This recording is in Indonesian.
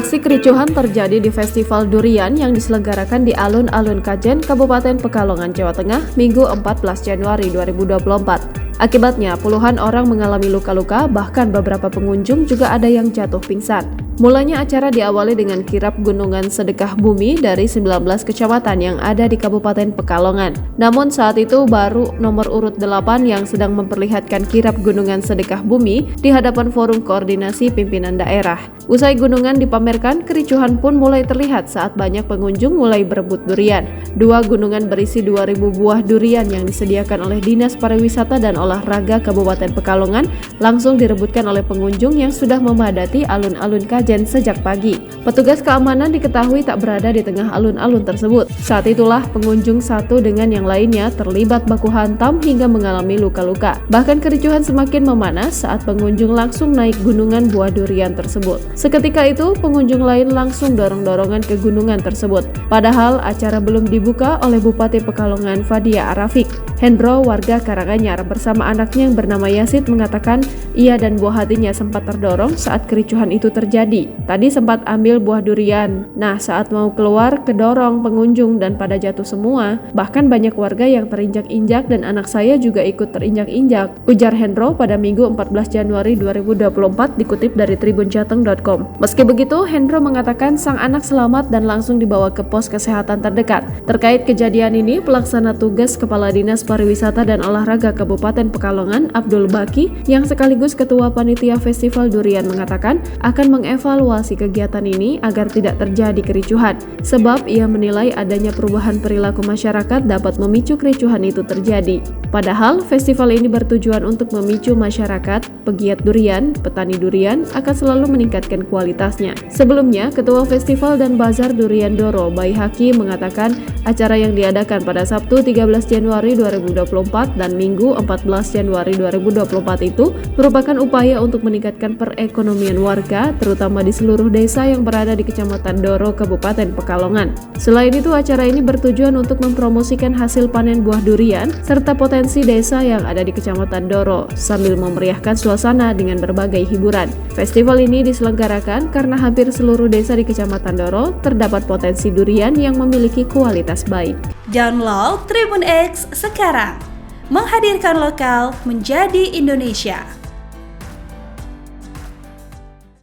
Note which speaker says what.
Speaker 1: Aksi kericuhan terjadi di Festival Durian yang diselenggarakan di Alun-Alun Kajen, Kabupaten Pekalongan, Jawa Tengah, Minggu 14 Januari 2024. Akibatnya, puluhan orang mengalami luka-luka, bahkan beberapa pengunjung juga ada yang jatuh pingsan. Mulanya acara diawali dengan kirap gunungan sedekah bumi dari 19 kecamatan yang ada di Kabupaten Pekalongan. Namun saat itu baru nomor urut 8 yang sedang memperlihatkan kirap gunungan sedekah bumi di hadapan Forum Koordinasi Pimpinan Daerah. Usai gunungan dipamerkan, kericuhan pun mulai terlihat saat banyak pengunjung mulai berebut durian. Dua gunungan berisi 2.000 buah durian yang disediakan oleh Dinas Pariwisata dan Olahraga Kabupaten Pekalongan langsung direbutkan oleh pengunjung yang sudah memadati alun-alun Kajen sejak pagi. Petugas keamanan diketahui tak berada di tengah alun-alun tersebut. Saat itulah pengunjung satu dengan yang lainnya terlibat baku hantam hingga mengalami luka-luka. Bahkan kericuhan semakin memanas saat pengunjung langsung naik gunungan buah durian tersebut. Seketika itu, pengunjung lain langsung dorong-dorongan ke gunungan tersebut. Padahal acara belum dibuka oleh Bupati Pekalongan Fadia Arafik. Hendro, warga Karanganyar, bersama anaknya yang bernama Yasid mengatakan ia dan buah hatinya sempat terdorong saat kericuhan itu terjadi. Tadi sempat ambil buah durian. Nah, saat mau keluar, kedorong pengunjung dan pada jatuh semua. Bahkan banyak warga yang terinjak-injak dan anak saya juga ikut terinjak-injak, ujar Hendro pada Minggu 14 Januari 2024 dikutip dari tribunjateng.com. Meski begitu, Hendro mengatakan sang anak selamat dan langsung dibawa ke pos kesehatan terdekat. Terkait kejadian ini, pelaksana tugas Kepala Dinas Pariwisata dan Olahraga Kabupaten Pekalongan, Abdul Baki, yang sekaligus Ketua Panitia Festival Durian mengatakan akan mengevaluasi kegiatan ini agar tidak terjadi kericuhan. Sebab ia menilai adanya perubahan perilaku masyarakat dapat memicu kericuhan itu terjadi. Padahal, festival ini bertujuan untuk memicu masyarakat, pegiat durian, petani durian akan selalu meningkatkan kualitasnya. Sebelumnya, Ketua Festival dan Bazar Durian Doro, Bayi Haki, mengatakan acara yang diadakan pada Sabtu 13 Januari 2024 dan Minggu 14 Januari 2024 itu merupakan upaya untuk meningkatkan perekonomian warga, terutama di seluruh desa yang berada di Kecamatan Doro, Kabupaten Pekalongan. Selain itu, acara ini bertujuan untuk mempromosikan hasil panen buah durian serta potensi desa yang ada di Kecamatan Doro, sambil memeriahkan suasana dengan berbagai hiburan. Festival ini diselenggarakan karena hampir seluruh desa di Kecamatan Doro terdapat potensi durian yang memiliki kualitas baik.
Speaker 2: Download Tribun X sekarang, menghadirkan lokal menjadi Indonesia.